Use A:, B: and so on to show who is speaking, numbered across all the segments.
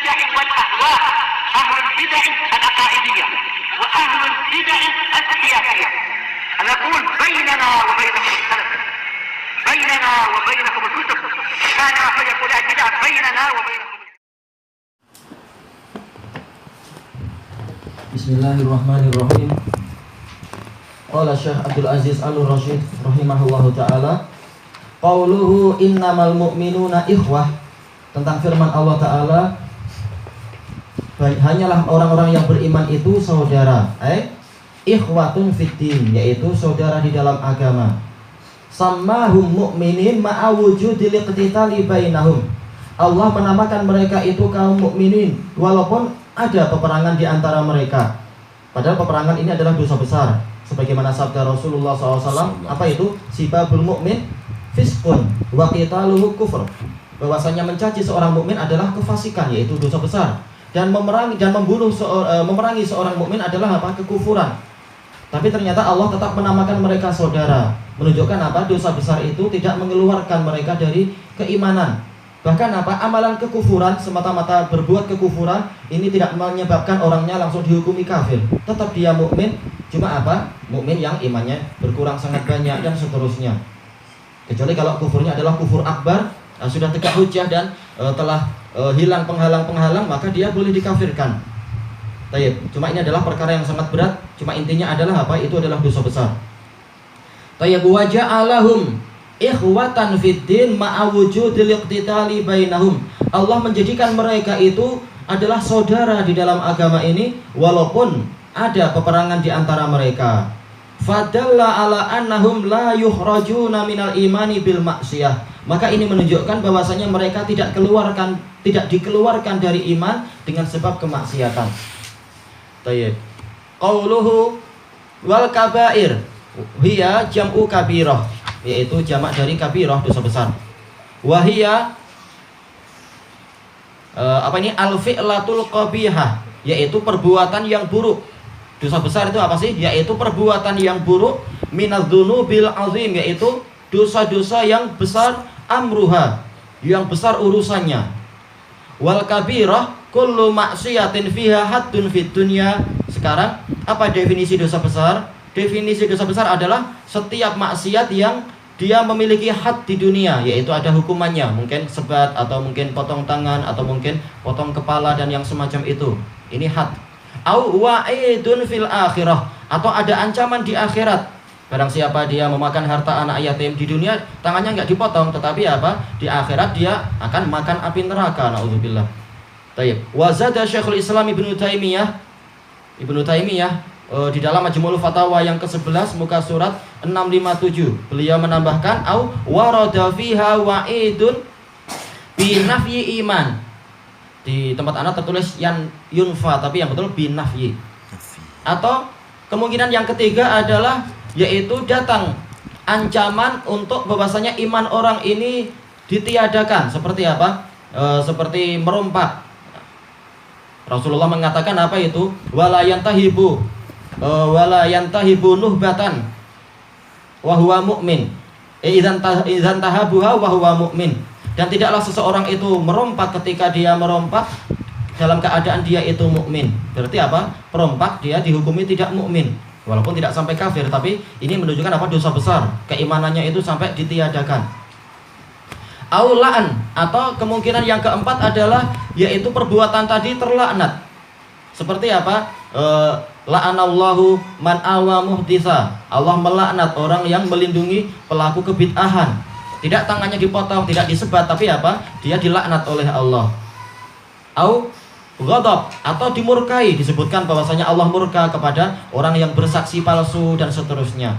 A: البدع والأهواء، أهل البدع العقائدية وأهل البدع السياسية. نقول بيننا وبينكم السلف، بيننا وبينكم الكتب، كان فيقول البدع بيننا وبينكم.
B: Bismillahirrahmanirrahim. Qala Syekh Abdul Aziz Al-Rasyid rahimahullahu ta'ala, qauluhu innamal mu'minuna ikhwah, tentang firman Allah ta'ala, hanyalah orang-orang yang beriman itu saudara, ikhwatun fiddin, yaitu saudara di dalam agama. Sammahum mu'minin ma'a wujudil iqtitali bainahum. Allah menamakan mereka itu kaum mukminin walaupun ada peperangan di antara mereka. Padahal peperangan ini adalah dosa besar. Sebagaimana sabda Rasulullah SAW, apa itu? Sibabul mu'min fiskun wa qitaluhu kufr. Bahwasanya mencaci seorang mukmin adalah kefasikan, yaitu dosa besar. Dan memerangi dan memerangi seorang mukmin adalah apa? Kekufuran. Tapi ternyata Allah tetap menamakan mereka saudara. Menunjukkan apa? Dosa besar itu tidak mengeluarkan mereka dari keimanan. Bahkan apa? Amalan kekufuran, semata-mata berbuat kekufuran, ini tidak menyebabkan orangnya langsung dihukumi kafir. Tetap dia mukmin, cuma apa? Mukmin yang imannya berkurang sangat banyak dan seterusnya. Kecuali kalau kufurnya adalah kufur akbar, sudah tegak hujjah dan telah hilang penghalang-penghalang, maka dia boleh dikafirkan. Taib. Cuma ini adalah perkara yang sangat berat. Cuma intinya adalah apa? Itu adalah dosa besar. Tayyib wa ja'alahum ikhwatan fiddin ma'a wujudil iqtitali bainahum. Allah menjadikan mereka itu adalah saudara di dalam agama ini walaupun ada peperangan di antara mereka. Fadalla ala annahum la yukhrajuna minal imani bil maksiyah. Maka ini menunjukkan bahwasanya mereka tidak dikeluarkan dari iman dengan sebab kemaksiatan. Tayyib. Qauluhu wal kabair hiya jam'u kabirah, yaitu jamak dari kabirah, dosa besar. Wahia al-fi'latul qabihah, yaitu perbuatan yang buruk. Dosa besar itu apa sih? Yaitu perbuatan yang buruk, minadz-dzunubil azim, yaitu dosa-dosa yang besar, amruha, yang besar urusannya. Wal kabirah kullu maksiatin fiha haddun fid dunya. Sekarang apa definisi dosa besar? Definisi dosa besar adalah setiap maksiat yang dia memiliki had di dunia, yaitu ada hukumannya, mungkin sebat atau mungkin potong tangan atau mungkin potong kepala dan yang semacam itu. Ini had. Au wa'idun fil akhirah, atau ada ancaman di akhirat. Barang siapa dia memakan harta anak yatim di dunia, tangannya enggak dipotong, tetapi apa? Di akhirat dia akan makan api neraka, naudzubillah. Tayyib. Wa zada Syekhul Islam Ibnu Taimiyah di dalam Majmu'ul Fatawa yang ke-11 muka surat 657, beliau menambahkan au warada fiha wa'idun bi nafyi iman. Di tempat anak tertulis yang yunfa, tapi yang betul bi nafyi. Atau kemungkinan yang ketiga adalah yaitu datang ancaman untuk bahwasanya iman orang ini ditiadakan. Seperti apa? Seperti merompak. Rasulullah mengatakan apa itu? Wala yantahibu nuhbatan wa huwa mu'min. Idzan tahabuha wa huwa mu'min. Dan tidaklah seseorang itu merompak ketika dia merompak dalam keadaan dia itu mukmin. Berarti apa? Perompak dia dihukumi tidak mukmin. Walaupun tidak sampai kafir, tapi ini menunjukkan apa? Dosa besar. Keimanannya itu sampai ditiadakan. Aulaan, atau kemungkinan yang keempat adalah yaitu perbuatan tadi terlaknat. Seperti apa? La'anallahu man awa muhditsa. Allah melaknat orang yang melindungi pelaku kebid'ahan. Tidak tangannya dipotong, tidak disebat, tapi apa? Dia dilaknat oleh Allah. Au ghadab, atau dimurkai, disebutkan bahwasanya Allah murka kepada orang yang bersaksi palsu dan seterusnya.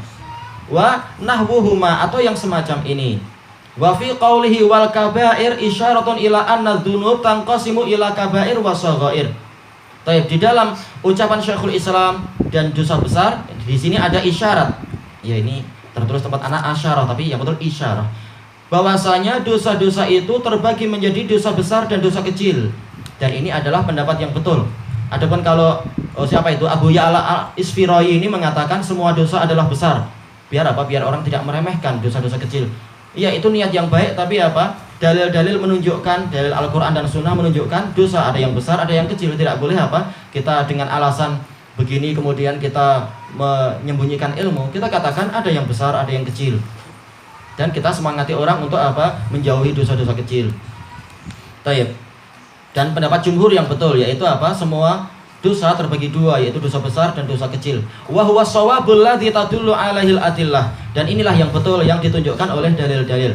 B: Wa nahwuhuma, atau yang semacam ini. Wa fi qaulihi wal kabair isyaratun ila anna dzunub tanqasimu ila kabair wa shaghair. Taib, di dalam ucapan Syekhul Islam dan dosa besar, di sini ada isyarat. Ya, ini tertulis tempat anak asyarah, tapi yang betul isyarah. Bahwasanya dosa-dosa itu terbagi menjadi dosa besar dan dosa kecil. Dan ini adalah pendapat yang betul. Adapun kalau siapa itu Abu Ya'la al-Isfiroi ini mengatakan semua dosa adalah besar. Biar apa? Biar orang tidak meremehkan dosa-dosa kecil. Iya, itu niat yang baik, tapi apa? dalil-dalil menunjukkan, dalil Al-Quran dan Sunnah menunjukkan dosa ada yang besar, ada yang kecil. Tidak boleh apa? Kita dengan alasan begini kemudian kita menyembunyikan ilmu. Kita katakan ada yang besar, ada yang kecil. Dan kita semangati orang untuk apa? Menjauhi dosa-dosa kecil. Taib. Dan pendapat jumhur yang betul yaitu apa? Semua dosa terbagi dua, yaitu dosa besar dan dosa kecil. Wa huwa shawabul ladzi tadullu alaihil adillah. Dan inilah yang betul yang ditunjukkan oleh dalil-dalil.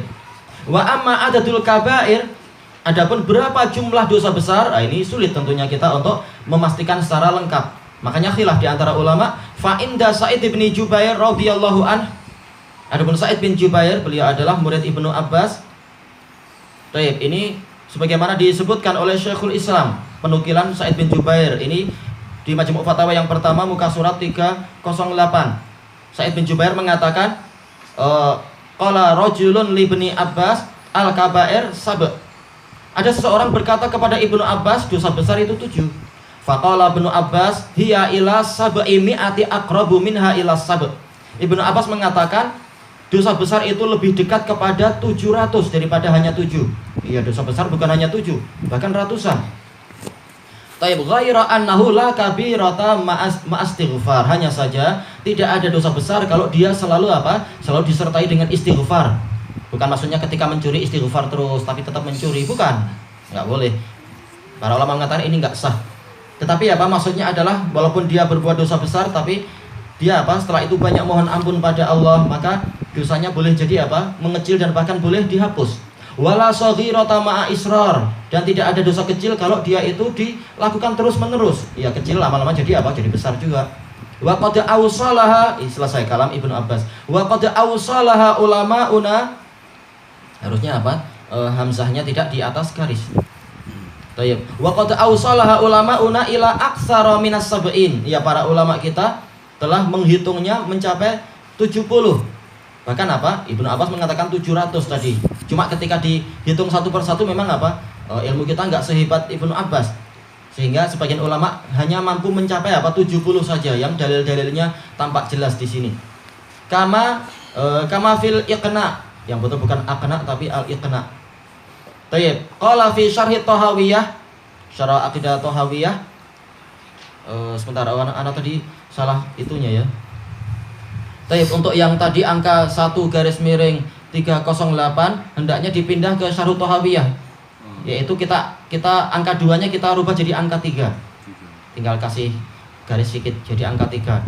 B: Wa amma adadul kabair, adapun berapa jumlah dosa besar, ini sulit tentunya kita untuk memastikan secara lengkap. Makanya khilaf di antara ulama. Fa inda Sa'id bin Jubair radhiyallahu an. Adapun Sa'id bin Jubair, beliau adalah murid Ibnu Abbas. Baik, ini sebagaimana disebutkan oleh Syekhul Islam, penukilan Sa'id bin Jubair ini di Majmu' Fatawa yang pertama muka surat 308. Sa'id bin Jubair mengatakan, qala rajulun li ibni Abbas al-kabair sab'. Ada seseorang berkata kepada Ibnu Abbas, dosa besar itu 7. Faqala Ibnu Abbas, hiya ila sab'i mi'ati aqrabu minha ila sab'. Ibnu Abbas mengatakan, dosa besar itu lebih dekat kepada 700 daripada hanya 7. Iya, dosa besar bukan hanya 7, bahkan ratusan. Taib ghaira annahu la kabirata ma'astighfar. Hanya saja tidak ada dosa besar kalau dia selalu apa? Selalu disertai dengan istighfar. Bukan maksudnya ketika mencuri istighfar terus tapi tetap mencuri, bukan. Enggak boleh. Para ulama mengatakan ini enggak sah. Tetapi apa maksudnya adalah walaupun dia berbuat dosa besar tapi dia apa? Setelah itu banyak mohon ampun pada Allah, maka dosanya boleh jadi apa? Mengecil dan bahkan boleh dihapus. Wala shaghirata ma'a israr, dan tidak ada dosa kecil kalau dia itu dilakukan terus-menerus. Ya kecil lama-lama jadi apa? Jadi besar juga. Wa qad awsalaha, selesai kalam Ibnu Abbas. Wa qad awsalaha ulamauna, harusnya apa? Hamzahnya tidak di atas garis. Baik. Wa qad awsalaha ulamauna ila aktsara minas sab'in. Ya, para ulama kita telah menghitungnya mencapai 70. Bahkan apa? Ibnu Abbas mengatakan 700 tadi. Cuma ketika dihitung satu persatu memang apa? Ilmu kita nggak sehebat Ibnu Abbas. Sehingga sebagian ulama hanya mampu mencapai apa? 70 saja yang dalil-dalilnya tampak jelas di sini. Kama fil iqna, yang betul bukan aqna tapi al-iqna. Tayyib. Qala fi syarhi Thahawiyah, syarah aqidah Thahawiyah. Sebentar, anak tadi salah itunya ya. Tayyib, untuk yang tadi angka 1/308 hendaknya dipindah ke syarh Thahawiyah. Yaitu kita angka 2-nya kita rubah jadi angka 3. Tinggal kasih garis sedikit jadi angka 3.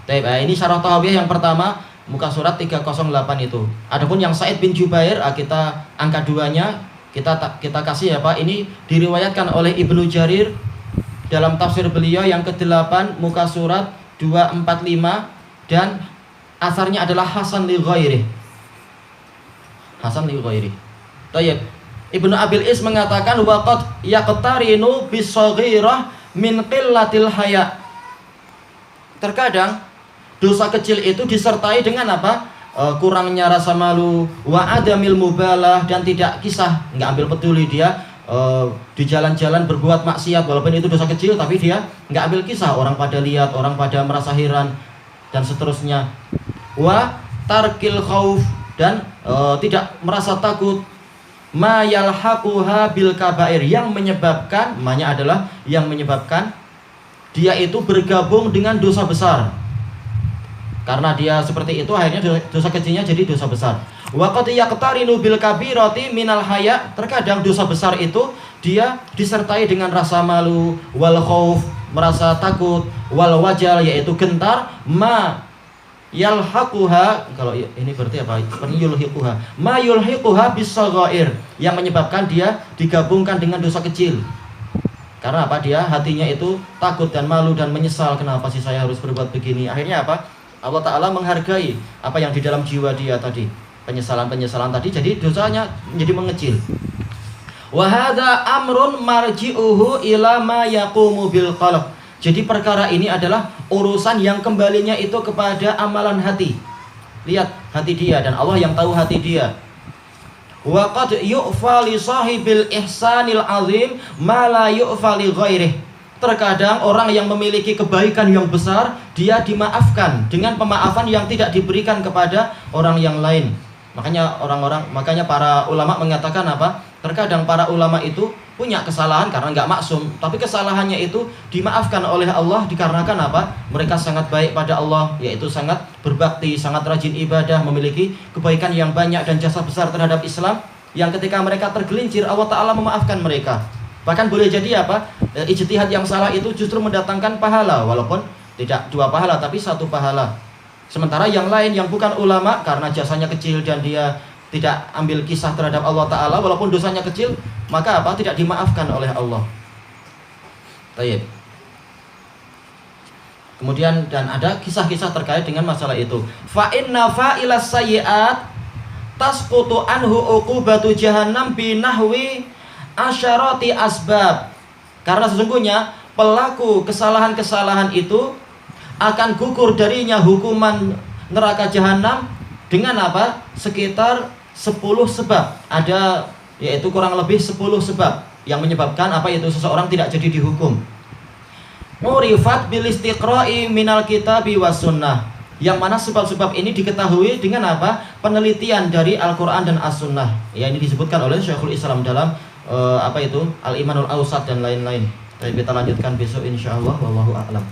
B: Tayyib, ini syarh Thahawiyah yang pertama muka surat 308 itu. Adapun yang Sa'id bin Jubair, kita angka 2-nya kita kasih apa? Ini diriwayatkan oleh Ibnu Jarir dalam tafsir beliau yang ke-8 muka surat 245, dan asarnya adalah Hasan li ghairi. Hasan li ghairi. Tayyib. Ibnu Abil Is mengatakan waqad yaqtarinu bisaghirah min qillatil haya. Terkadang dosa kecil itu disertai dengan apa? Kurangnya rasa malu, wa adamil mubalah, dan tidak kisah, enggak ambil peduli dia di jalan-jalan berbuat maksiat walaupun itu dosa kecil, tapi dia enggak ambil kisah, orang pada lihat, orang pada merasa heran dan seterusnya. Wa tarkil khauf, dan tidak merasa takut. Ma yalhaquha bil kabair, yang menyebabkan, namanya adalah yang menyebabkan dia itu bergabung dengan dosa besar. Karena dia seperti itu akhirnya dosa kecilnya jadi dosa besar. Wa qad yaqtarinu bil kabirati minal haya, terkadang dosa besar itu dia disertai dengan rasa malu, wal khauf, merasa takut, wal wajal, yaitu gentar, ma yalhaquha, kalau ini berarti apa? Seperti yulhiquha. Ma yulhiquha bisaghair, yang menyebabkan dia digabungkan dengan dosa kecil. Karena apa? Dia hatinya itu takut dan malu dan menyesal, kenapa sih saya harus berbuat begini? Akhirnya apa? Allah Ta'ala menghargai apa yang di dalam jiwa dia tadi, penyesalan-penyesalan tadi, jadi dosanya menjadi mengecil. Wa hadza amrun marji'uhu ila ma yaqumu bil qalb. Jadi perkara ini adalah urusan yang kembalinya itu kepada amalan hati. Lihat hati dia, dan Allah yang tahu hati dia. Wa qad yu'fa li sahibil ihsanil azim ma la yu'fa li ghairihi. Terkadang orang yang memiliki kebaikan yang besar, dia dimaafkan dengan pemaafan yang tidak diberikan kepada orang yang lain. Makanya para ulama mengatakan apa? Terkadang para ulama itu punya kesalahan karena nggak maksum, tapi kesalahannya itu dimaafkan oleh Allah dikarenakan apa? Mereka sangat baik pada Allah, yaitu sangat berbakti, sangat rajin ibadah, memiliki kebaikan yang banyak dan jasa besar terhadap Islam, yang ketika mereka tergelincir Allah Ta'ala memaafkan mereka. Bahkan boleh jadi apa? Ijtihad yang salah itu justru mendatangkan pahala, walaupun tidak 2 pahala tapi 1 pahala. Sementara yang lain yang bukan ulama karena jasanya kecil dan dia tidak ambil kisah terhadap Allah Ta'ala, walaupun dosanya kecil, maka apa? Tidak dimaafkan oleh Allah. Baik. Kemudian dan ada kisah-kisah terkait dengan masalah itu. Fa inna fa'ilas sayyi'at tasqutu anhu uqubatu jahannam binahwi asyarati asbab. Karena sesungguhnya pelaku kesalahan-kesalahan itu akan gugur darinya hukuman neraka jahanam dengan apa? Sekitar 10 sebab. Ada yaitu kurang lebih 10 sebab yang menyebabkan apa itu seseorang tidak jadi dihukum. Murifat bil istiqra'i minal kitabi was sunnah. Yang mana sebab-sebab ini diketahui dengan apa? Penelitian dari Al-Qur'an dan As-Sunnah. Ya, ini disebutkan oleh Syekhul Islam dalam Al-Imanul Awsat dan lain-lain. Kita lanjutkan besok insyaallah, wallahu a'lam.